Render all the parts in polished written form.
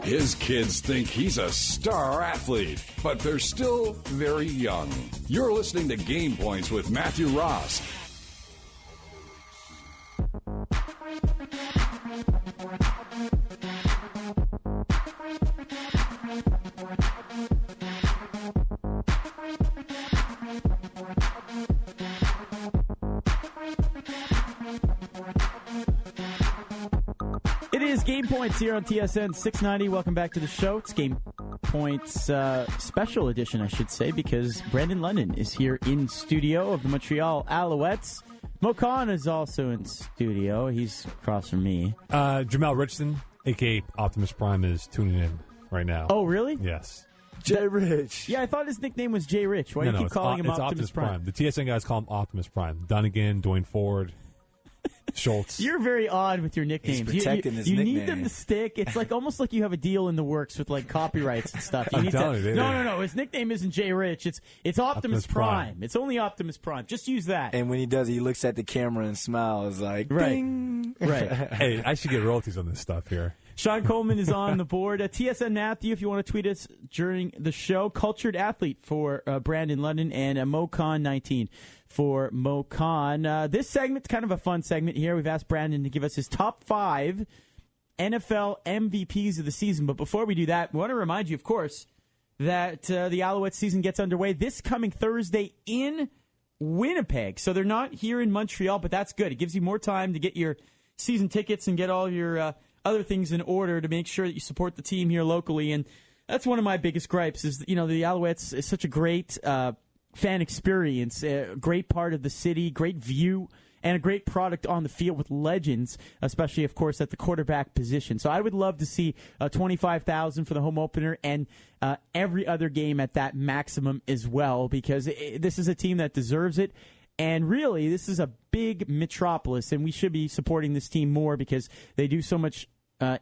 His kids think he's a star athlete, but they're still very young. You're listening to Game Points with Matthew Ross. It is Game Points here on TSN 690. Welcome back to the show. It's Game Points special edition, I should say, because Brandon London is here in studio of the Montreal Alouettes. Mo Khan is also in studio. He's across from me. Jamel Richardson, a.k.a. Optimus Prime, is tuning in right now. Oh, really? Yes. Jay Rich. Yeah, I thought his nickname was Jay Rich. Why do you keep calling him Optimus Prime? The TSN guys call him Optimus Prime. Dunnigan, Dwayne Ford, Schultz. You're very odd with your nicknames. He's protecting his you nickname. need them to stick. It's like almost like you have a deal in the works with like copyrights and stuff. You I'm need telling you, No. His nickname isn't Jay Rich. It's Optimus Prime. It's only Optimus Prime. Just use that. And when he does, he looks at the camera and smiles like, Right. ding. Right. Hey, I should get royalties on this stuff here. Sean Coleman is on the board. TSN Matthew, if you want to tweet us during the show. Cultured Athlete for Brandon London, and MoCon 19 for MoCon. This segment's kind of a fun segment here. We've asked Brandon to give us his top 5 NFL MVPs of the season. But before we do that, we want to remind you, of course, that the Alouettes season gets underway this coming Thursday in Winnipeg. So they're not here in Montreal, but that's good. It gives you more time to get your season tickets and get all your other things in order to make sure that you support the team here locally. And that's one of my biggest gripes is, the Alouettes is such a great fan experience, a great part of the city, great view, and a great product on the field with legends, especially, of course, at the quarterback position. So I would love to see 25,000 for the home opener and every other game at that maximum as well, because this is a team that deserves it. And really, this is a big metropolis, and we should be supporting this team more because they do so much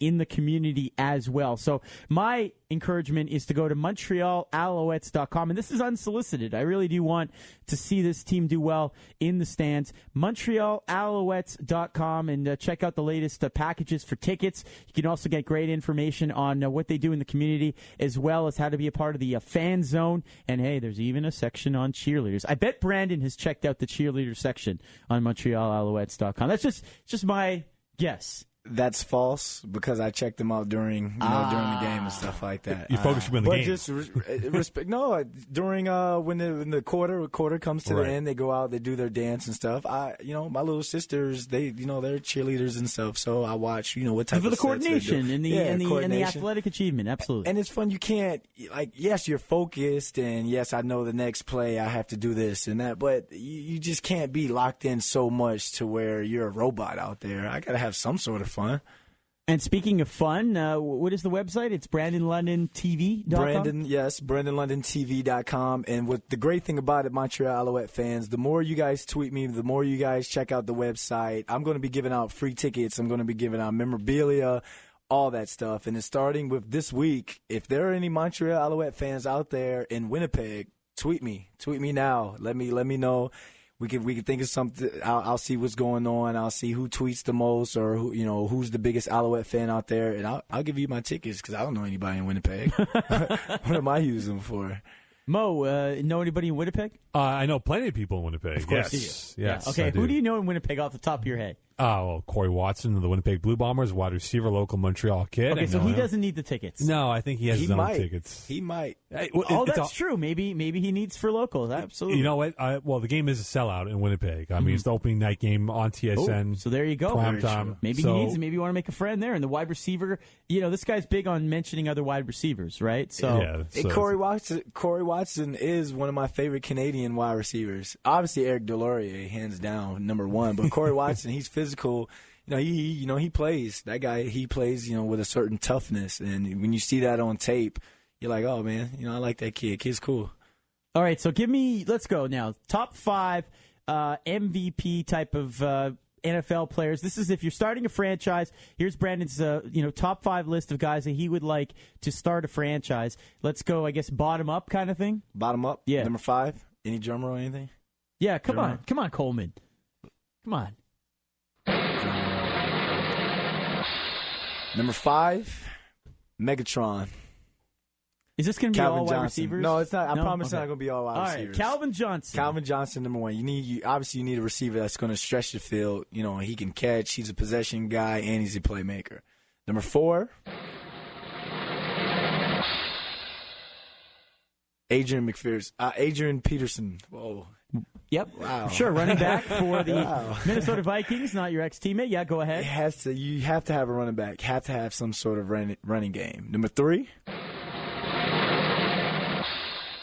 in the community as well. So my encouragement is to go to MontrealAlouettes.com, and this is unsolicited. I really do want to see this team do well in the stands. MontrealAlouettes.com, and check out the latest packages for tickets. You can also get great information on what they do in the community, as well as how to be a part of the fan zone. And hey, there's even a section on cheerleaders. I bet Brandon has checked out the cheerleader section on MontrealAlouettes.com. That's just my guess. That's false because I checked them out during the game and stuff like that. You focus on the but game. Just respect. No, during when the quarter comes to the end, they go out, they do their dance and stuff. My little sisters, they're cheerleaders and stuff. So I watch, what type for the of coordination and the coordination. athletic achievement. Absolutely. And it's fun. You can't yes, you're focused, and yes, I know the next play I have to do this and that, but you just can't be locked in so much to where you're a robot out there. I got to have some sort of fun. And speaking of fun, what is the website? It's BrandonLondonTV.com? BrandonLondonTV.com. And what the great thing about it, Montreal Alouette fans, the more you guys tweet me, the more you guys check out the website. I'm going to be giving out free tickets. I'm going to be giving out memorabilia, all that stuff. And it's starting with this week. If there are any Montreal Alouette fans out there in Winnipeg, tweet me. Tweet me now. Let me know. We can think of something. I'll see what's going on. I'll see who tweets the most, or who's the biggest Alouette fan out there, and I'll give you my tickets because I don't know anybody in Winnipeg. What am I using them for? Mo, know anybody in Winnipeg? I know plenty of people in Winnipeg. Of course Yes. you do. Yes. Okay, who do you know in Winnipeg off the top of your head? Corey Watson of the Winnipeg Blue Bombers, wide receiver, local Montreal kid. Okay, so he doesn't need the tickets. No, I think he has his own tickets. He might. That's true. Maybe he needs for locals. Absolutely. You know what? The game is a sellout in Winnipeg. I mean, it's the opening night game on TSN. So there you go. Prime time. Maybe he needs. Maybe you want to make a friend there. And the wide receiver. This guy's big on mentioning other wide receivers, right? So Corey Watson is one of my favorite Canadian wide receivers. Obviously, Eric Delorier, hands down, number one. But Corey Watson, he's physical. He plays. That guy, he plays, with a certain toughness. And when you see that on tape, you're like, oh, man, I like that kid. Kid's cool. All right, so let's go now. Top 5 MVP type of NFL players. This is if you're starting a franchise. Here's Brandon's, top 5 list of guys that he would like to start a franchise. Let's go, I guess, bottom up kind of thing. Bottom up? Yeah. Number 5? Any drum roll or anything? Yeah, come on, Coleman. Come on. Number 5, Megatron. Is this going to be Calvin all wide Johnson. receivers? No, it's not. I No? promise it's Okay. not going to be all wide All receivers. right, Calvin Johnson. Calvin Johnson, number one. Obviously you need a receiver that's going to stretch the field. You know, he can catch. He's a possession guy, and he's a playmaker. Number 4, Adrian Peterson. Whoa. Yep. Wow. Sure, running back for the Minnesota Vikings, not your ex-teammate. Yeah, go ahead. You have to have a running back. Have to have some sort of running game. Number 3,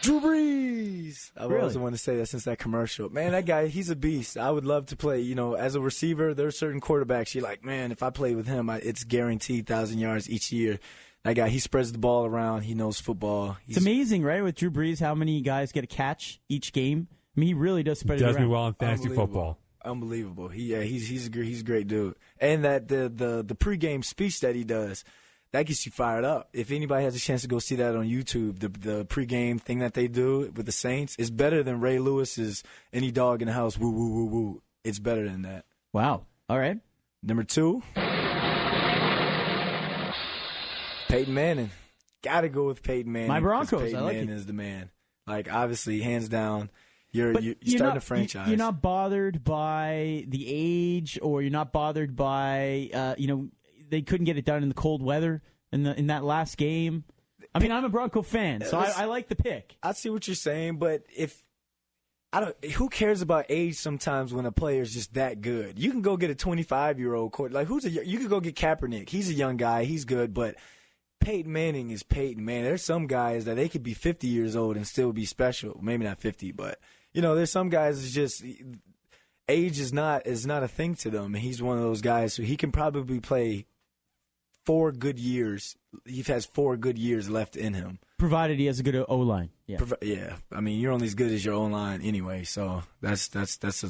Drew Brees. I've always wanted to say that since that commercial. Man, that guy, he's a beast. I would love to play. You know, as a receiver, there are certain quarterbacks you're like, man, if I play with him, it's guaranteed 1,000 yards each year. That guy, he spreads the ball around. He knows football. It's amazing, right, with Drew Brees, how many guys get a catch each game. I mean, he really does spread it around. Does me well in fantasy football. Unbelievable. He's a great dude. And that the pregame speech that he does, that gets you fired up. If anybody has a chance to go see that on YouTube, the pregame thing that they do with the Saints is better than Ray Lewis's "Any Dog in the House." Woo woo woo woo. It's better than that. Wow. All right. Number 2, Peyton Manning. Got to go with Peyton Manning. My Broncos. Peyton I like Manning it. is the man. Like, obviously, hands down. You're starting not, a franchise. You're not bothered by the age, or you're not bothered by they couldn't get it done in the cold weather in that last game. I mean, I'm a Bronco fan, so I like the pick. I see what you're saying, but who cares about age sometimes when a player's just that good? You can go get a 25-year-old quarterback. Like, you could go get Kaepernick. He's a young guy. He's good, but Peyton Manning is Peyton Manning. There's some guys that they could be 50 years old and still be special. Maybe not 50, but there's some guys that's just age is not a thing to them. And he's one of those guys, so he can probably play 4 good years. He has 4 good years left in him, provided he has a good O-line. Yeah. I mean, you're only as good as your O-line anyway, so that's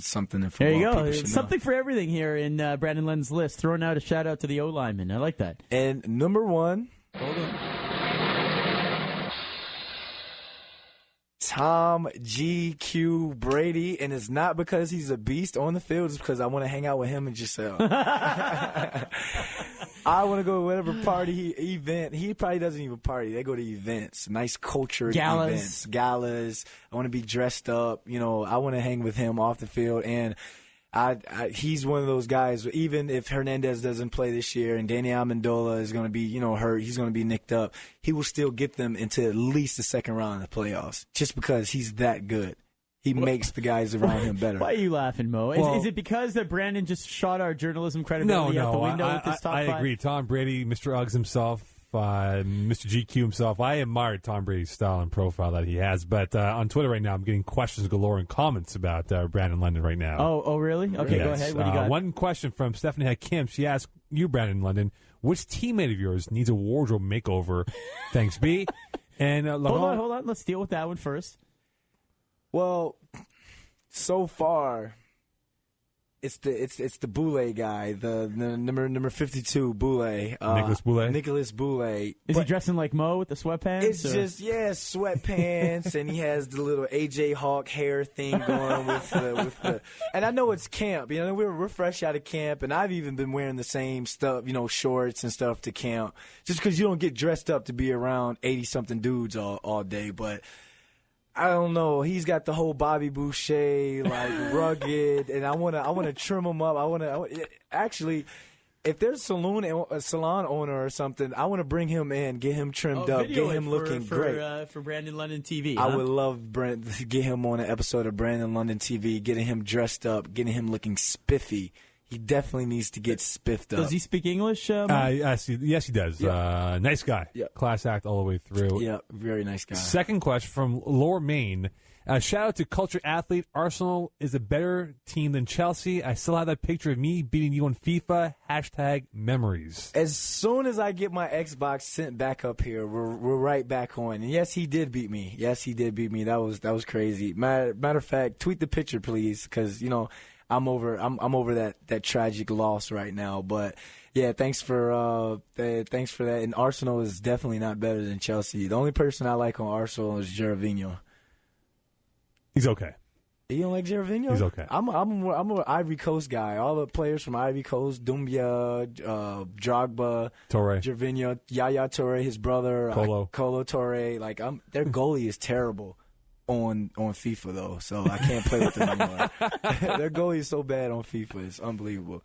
something that there you go. people should Something know. for everything here in Brandon Lennon's list. Throwing out a shout out to the O-lineman. I like that. And number 1. Hold on. Tom GQ Brady, and it's not because he's a beast on the field. It's because I want to hang out with him and Giselle. I want to go to whatever event. He probably doesn't even party. They go to events, nice cultured events, galas. I want to be dressed up. I want to hang with him off the field, and he's one of those guys. Even if Hernandez doesn't play this year and Danny Amendola is going to be, hurt, he's going to be nicked up, he will still get them into at least the second round of the playoffs, just because he's that good. He makes the guys around him better. Why are you laughing, Mo? Is it because that Brandon just shot our journalism credibility out the window with his top 5? I agree. Tom Brady, Mr. Uggs himself, Mr. GQ himself. I admire Tom Brady's style and profile that he has. But on Twitter right now, I'm getting questions galore and comments about Brandon London right now. Oh, really? Okay, yes. Go ahead. What do you got? One question from Stephanie Hakim. She asked you, Brandon London, which teammate of yours needs a wardrobe makeover? Thanks, B. And hold on. Let's deal with that one first. Well, so far, it's the Boulay guy, the number 52 Boulay, Nicholas Boulay. Is he dressing like Mo with the sweatpants? It's just sweatpants, and he has the little AJ Hawk hair thing going with the. And I know it's camp. We're fresh out of camp, and I've even been wearing the same stuff, shorts and stuff to camp, just because you don't get dressed up to be around 80-something dudes all day, but. I don't know. He's got the whole Bobby Boucher, rugged, and I want to trim him up. Actually, if there's a salon owner or something, I want to bring him in, get him trimmed up, get him looking great. For Brandon London TV. I would love to get him on an episode of Brandon London TV, getting him dressed up, getting him looking spiffy. He definitely needs to get spiffed up. Does he speak English? Yes, he does. Yep. Nice guy. Yep. Class act all the way through. Yeah, very nice guy. Second question from Lower Maine. Shout out to Culture Athlete. Arsenal is a better team than Chelsea. I still have that picture of me beating you on FIFA. #memories. As soon as I get my Xbox sent back up here, we're right back on. And yes, he did beat me. That was crazy. Matter of fact, tweet the picture, please, because I'm over that tragic loss right now. But yeah, thanks for that. And Arsenal is definitely not better than Chelsea. The only person I like on Arsenal is Gervinho. He's okay. You don't like Gervinho? He's okay. I'm a Ivory Coast guy. All the players from Ivory Coast, Doumbia, Drogba, Toure. Gervinho, Yaya Toure, his brother, Kolo Toure. Like their goalie is terrible on FIFA though, so I can't play with them anymore. Their goalie is so bad on FIFA, it's unbelievable.